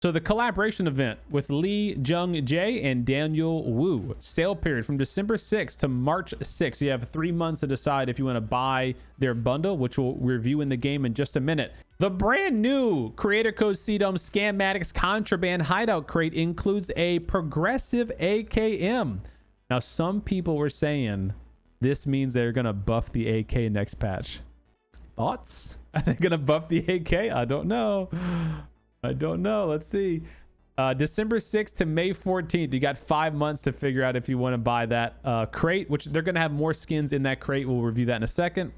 So the collaboration event with Lee Jung Jae and Daniel Wu, sale period from December 6th to March 6th. You have 3 months to decide if you want to buy their bundle, which we'll review in the game in just a minute. The brand new creator code CDOM Scammatics Contraband Hideout crate includes a progressive AKM. Now, some people were saying this means they're going to buff the AK next patch. Thoughts? Are they going to buff the AK? I don't know. Let's see. December 6th to May 14th. You got 5 months to figure out if you want to buy that crate, which they're going to have more skins in that crate. We'll review that in a second.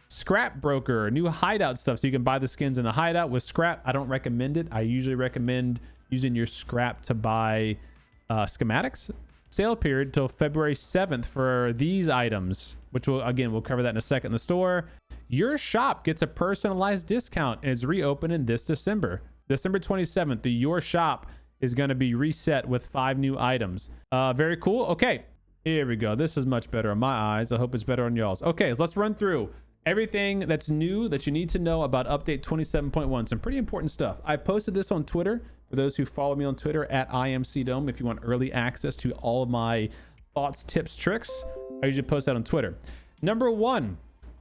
Scrap broker, new hideout stuff. So you can buy the skins in the hideout with scrap. I don't recommend it. I usually recommend using your scrap to buy schematics. Sale period till February 7th for these items, which we'll cover that in a second in the store. Your shop gets a personalized discount and is reopening this December 27th. The Your Shop is going to be reset with 5 new items. Very cool. Okay, here we go. This is much better on my eyes. I hope it's better on y'all's. Okay, so let's run through everything that's new that you need to know about update 27.1. Some pretty important stuff. I posted this on Twitter for those who follow me on Twitter at IamCDome. If you want early access to all of my thoughts, tips, tricks, I usually post that on Twitter. Number 1,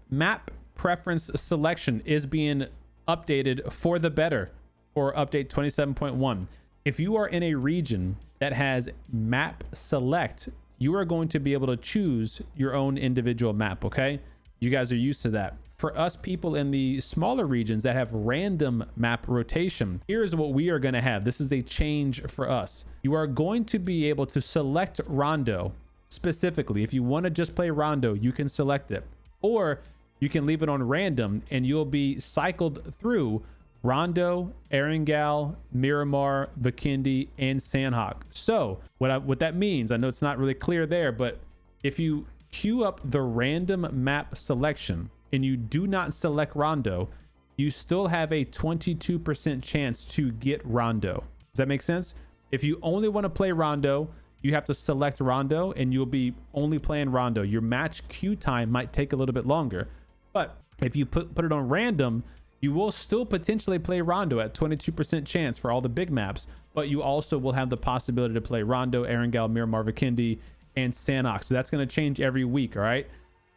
map preference selection is being updated for the better for update 27.1. If you are in a region that has map select, you are going to be able to choose your own individual map. Okay, you guys are used to that. For us people in the smaller regions that have random map rotation, here's what we are going to have. This is a change for us. You are going to be able to select Rondo specifically. If you want to just play Rondo, you can select it, or you can leave it on random and you'll be cycled through Rondo, Erangel, Miramar, Vikindi, and Sandhawk. So what that means, I know it's not really clear there, but if you queue up the random map selection and you do not select Rondo, you still have a 22% chance to get Rondo. Does that make sense? If you only want to play Rondo, you have to select Rondo and you'll be only playing Rondo. Your match queue time might take a little bit longer, but if you put it on random, you will still potentially play Rondo at 22% chance for all the big maps, but you also will have the possibility to play Rondo, Erangel, Miramar, Vikindi, and Sandhawk. So that's going to change every week, all right?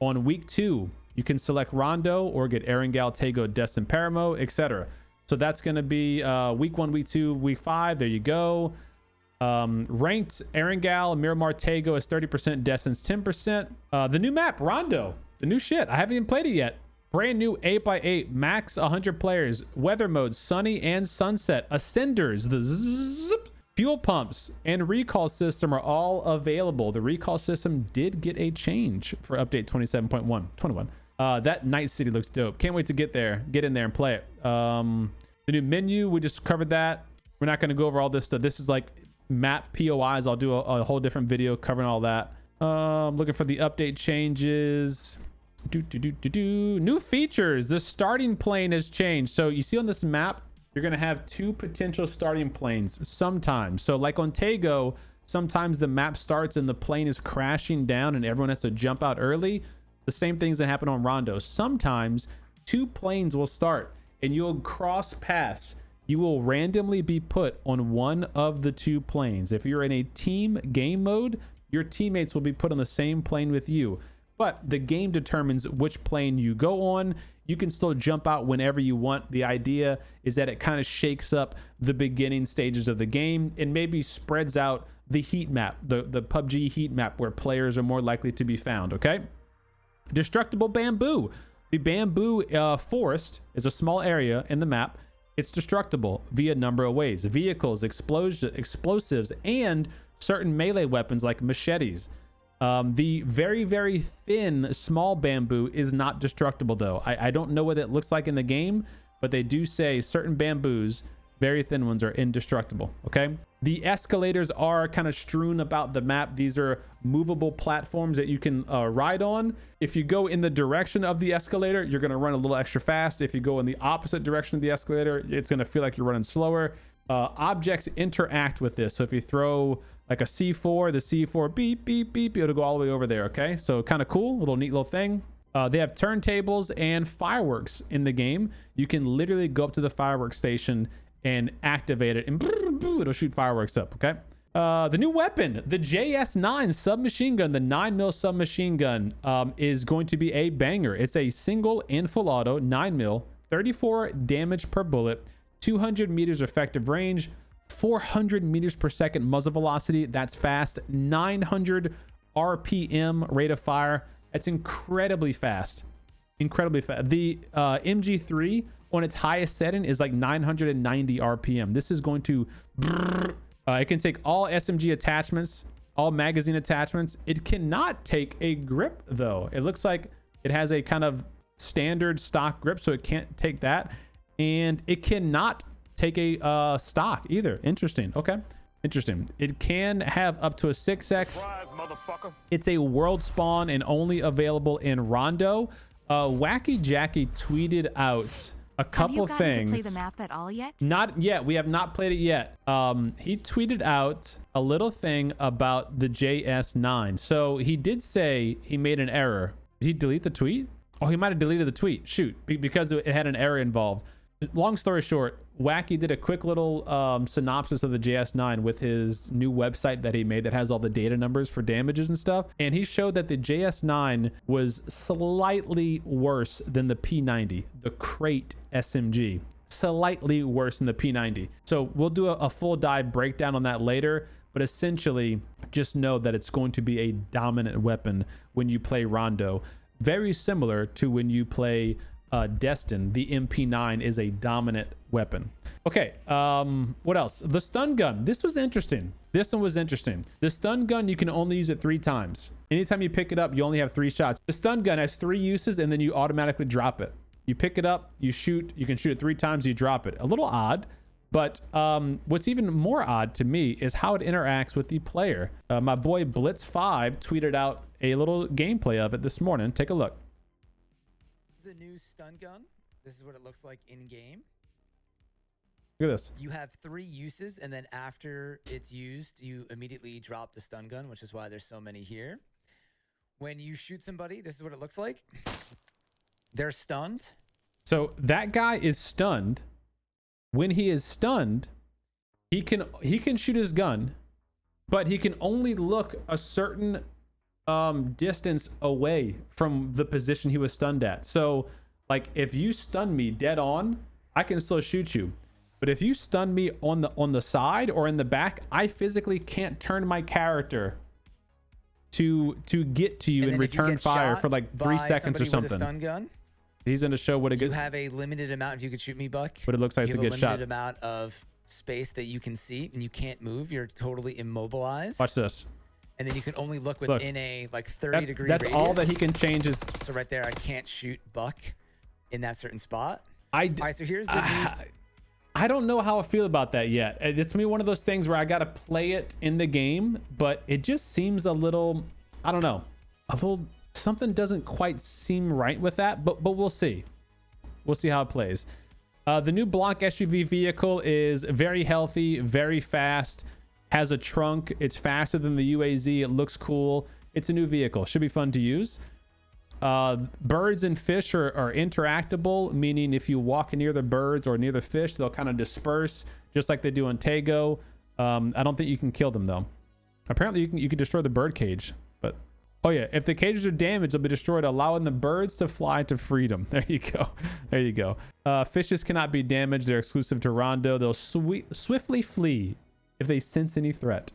On week 2, you can select Rondo or get Erangel, Tego, Destin, Paramo, etc. So that's going to be week 1, week 2, week 5. There you go. Ranked Erangel, Miramar, Tego is 30%, Destin's 10%. The new map, Rondo, the new shit. I haven't even played it yet. Brand new 8x8, max 100 players, weather mode, sunny and sunset, ascenders, the zip, fuel pumps, and recall system are all available. The recall system did get a change for update 21. That Night City looks dope. Can't wait to get in there and play it. The new menu, we just covered that. We're not going to go over all this stuff. This is like map POIs. I'll do a whole different video covering all that. Looking for the update changes. New features. The starting plane has changed. So you see on this map, you're going to have 2 potential starting planes sometimes. So like on Tego, sometimes the map starts and the plane is crashing down and everyone has to jump out early. The same things that happen on Rondo. Sometimes 2 planes will start and you'll cross paths. You will randomly be put on one of the 2 planes. If you're in a team game mode, your teammates will be put on the same plane with you. But the game determines which plane you go on. You can still jump out whenever you want. The idea is that it kind of shakes up the beginning stages of the game and maybe spreads out the heat map, the PUBG heat map, where players are more likely to be found, okay? Destructible bamboo. The bamboo forest is a small area in the map. It's destructible via a number of ways. Vehicles, explosives, and certain melee weapons like machetes. The very, very thin, small bamboo is not destructible, though. I don't know what it looks like in the game, but they do say certain bamboos, very thin ones, are indestructible, okay? The escalators are kind of strewn about the map. These are movable platforms that you can ride on. If you go in the direction of the escalator, you're going to run a little extra fast. If you go in the opposite direction of the escalator, it's going to feel like you're running slower. Objects interact with this. So if you throw like a C4, the C4 beep, beep, beep, it'll go all the way over there, okay? So kind of cool, little neat little thing. They have turntables and fireworks in the game. You can literally go up to the fireworks station and activate it, and it'll shoot fireworks up. Okay. The new weapon, the JS9 submachine gun, the 9mm submachine gun, is going to be a banger. It's a single and full auto 9mm, 34 damage per bullet, 200 meters effective range, 400 meters per second muzzle velocity. That's fast. 900 RPM rate of fire. That's incredibly fast. Incredibly fast. The MG3 on its highest setting is like 990 RPM. This is going to... it can take all SMG attachments, all magazine attachments. It cannot take a grip, though. It looks like it has a kind of standard stock grip, so it can't take that. And it cannot take a stock either. Interesting. Okay. Interesting. It can have up to a 6x. Surprise, it's a world spawn and only available in Rondo. Wacky Jackie tweeted out a couple things. Have you gotten to play the map at all yet? Not yet. We have not played it yet. He tweeted out a little thing about the JS9. So he did say he made an error. Did he delete the tweet? Oh, he might have deleted the tweet. Shoot, because it had an error involved. Long story short, Wacky did a quick little synopsis of the JS9 with his new website that he made that has all the data numbers for damages and stuff. And he showed that the JS9 was slightly worse than the P90, the crate SMG. Slightly worse than the P90. So we'll do a full dive breakdown on that later. But essentially, just know that it's going to be a dominant weapon when you play Rondo. Very similar to when you play Destin. The MP9 is a dominant weapon. Okay, what else? The stun gun. This was interesting. This one was interesting. The stun gun, you can only use it 3 times. Anytime you pick it up, you only have 3 shots. The stun gun has 3 uses, and then you automatically drop it. You pick it up, you shoot, you can shoot it 3 times, you drop it. A little odd, but what's even more odd to me is how it interacts with the player. My boy Blitz5 tweeted out a little gameplay of it this morning. Take a look. The new stun gun. This is what it looks like in game. Look at this. You have 3 uses, and then after it's used, you immediately drop the stun gun, which is why there's so many here. When you shoot somebody, this is what it looks like. They're stunned. So that guy is stunned. When he is stunned, he can shoot his gun, but he can only look a certain distance away from the position he was stunned at. So like if you stun me dead on, I can still shoot you. But if you stun me on the side or in the back, I physically can't turn my character to get to you and return fire for like 3 seconds or something. With a stun gun, he's going to show what it gets. You have a limited amount, if you could shoot me, Buck. But it looks like it's a good shot. You have a limited amount of space that you can see, and you can't move. You're totally immobilized. Watch this. And then you can only look within a like 30-degree radius. That's all that he can change is. So right there, I can't shoot Buck in that certain spot. All right, so here's the news. I don't know how I feel about that yet. It's me one of those things where I got to play it in the game, but it just seems a little, I don't know, a little, something doesn't quite seem right with that, but we'll see. We'll see how it plays. The new Blanc SUV vehicle is very healthy, very fast, has a trunk. It's faster than the UAZ. It looks cool. It's a new vehicle. Should be fun to use. Birds and fish are interactable, meaning if you walk near the birds or near the fish, they'll kind of disperse just like they do on Tego. I don't think you can kill them though. Apparently you can destroy the bird cage, but oh yeah, if the cages are damaged, they'll be destroyed, allowing the birds to fly to freedom. There you go. There you go. Fishes cannot be damaged. They're exclusive to Rondo. They'll swiftly flee if they sense any threat.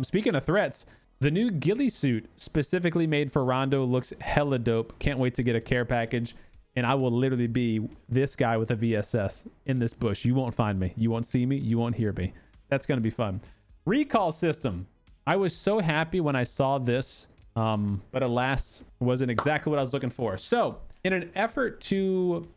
Speaking of threats, the new ghillie suit specifically made for Rondo looks hella dope. Can't wait to get a care package. And I will literally be this guy with a VSS in this bush. You won't find me. You won't see me. You won't hear me. That's going to be fun. Recall system. I was so happy when I saw this, but alas, wasn't exactly what I was looking for. So in an effort to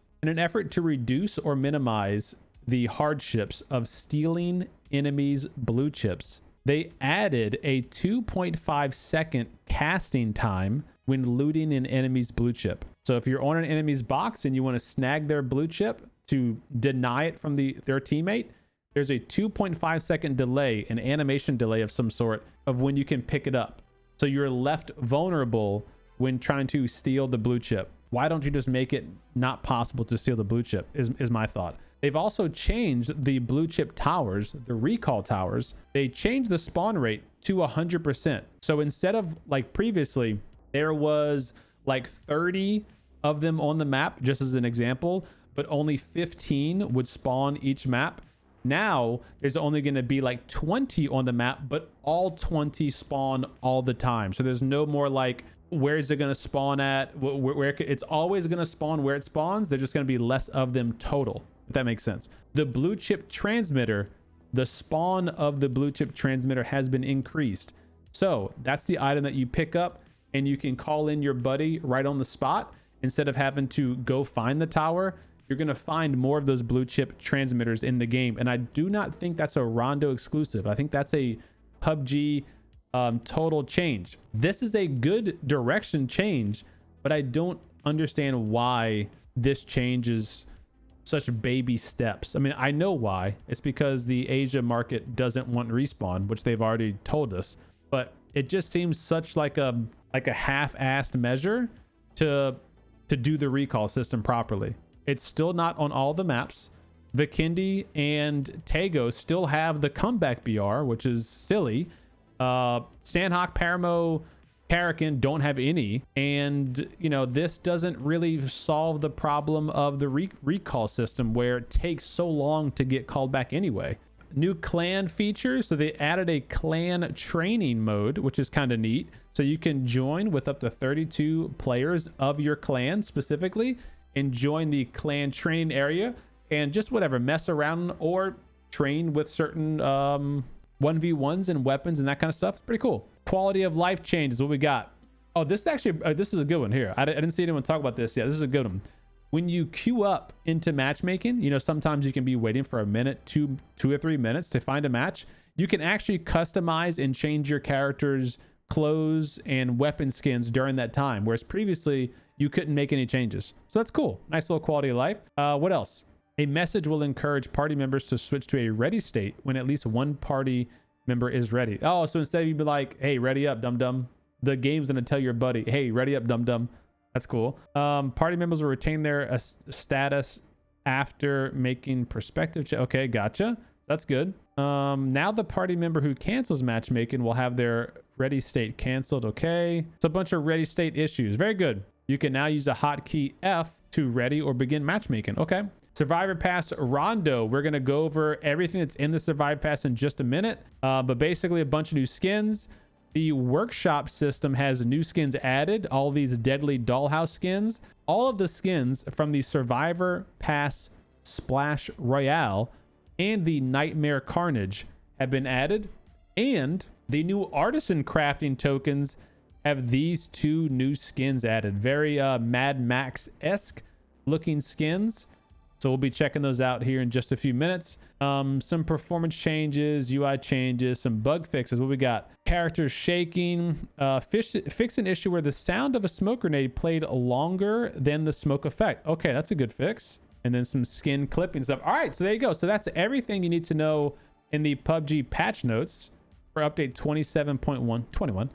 reduce or minimize the hardships of stealing enemies' blue chips, they added a 2.5 second casting time when looting an enemy's blue chip. So if you're on an enemy's box and you want to snag their blue chip to deny it from their teammate, there's a 2.5 second delay, an animation delay of some sort, of when you can pick it up. So you're left vulnerable when trying to steal the blue chip. Why don't you just make it not possible to steal the blue chip is my thought. They've also changed the blue chip towers, the recall towers. They changed the spawn rate to 100%. So instead of like previously, there was like 30 of them on the map, just as an example, but only 15 would spawn each map. Now there's only going to be like 20 on the map, but all 20 spawn all the time. So there's no more like, where is it going to spawn at? Where it's always going to spawn where it spawns. There's just going to be less of them total, if that makes sense. The blue chip transmitter, the spawn of the blue chip transmitter has been increased. So that's the item that you pick up and you can call in your buddy right on the spot. Instead of having to go find the tower, you're going to find more of those blue chip transmitters in the game. And I do not think that's a Rondo exclusive. I think that's a PUBG total change. This is a good direction change, but I don't understand why this change is such baby steps. I mean, I know why. It's because the Asia market doesn't want respawn, which they've already told us. But it just seems such like a half-assed measure to do the recall system properly. It's still not on all the maps. Vikindi and Tago still have the comeback BR, which is silly. Sandhawk, Paramo, Karakin don't have any. And, you know, this doesn't really solve the problem of the recall system where it takes so long to get called back anyway. New clan features. So they added a clan training mode, which is kind of neat. So you can join with up to 32 players of your clan specifically and join the clan training area and just whatever, mess around or train with certain 1v1s and weapons and that kind of stuff. It's pretty cool. Quality of life change is what we got. Oh, this is actually, this is a good one here. I didn't see anyone talk about this yet. This is a good one. When you queue up into matchmaking, you know, sometimes you can be waiting for a minute, two or 3 minutes to find a match. You can actually customize and change your character's clothes and weapon skins during that time, whereas previously you couldn't make any changes. So that's cool. Nice little quality of life. What else? A message will encourage party members to switch to a ready state when at least one party member is ready. Oh, so instead you'd be like, hey, ready up, dum-dum. The game's going to tell your buddy, hey, ready up, dum-dum. That's cool. Party members will retain their status after making perspective check. Okay, gotcha. That's good. Now the party member who cancels matchmaking will have their ready state canceled. Okay. It's a bunch of ready state issues. Very good. You can now use a hotkey F to ready or begin matchmaking. Okay. Survivor Pass Rondo. We're going to go over everything that's in the Survivor Pass in just a minute. But basically a bunch of new skins. The workshop system has new skins added. All these deadly dollhouse skins. All of the skins from the Survivor Pass Splash Royale and the Nightmare Carnage have been added. And the new artisan crafting tokens have these two new skins added. Very Mad Max-esque looking skins. So we'll be checking those out here in just a few minutes. Some performance changes, UI changes, some bug fixes. What we got? Characters shaking. Fix an issue where the sound of a smoke grenade played longer than the smoke effect. Okay, that's a good fix. And then some skin clipping stuff. All right, so there you go. So that's everything you need to know in the PUBG patch notes for update 27.121.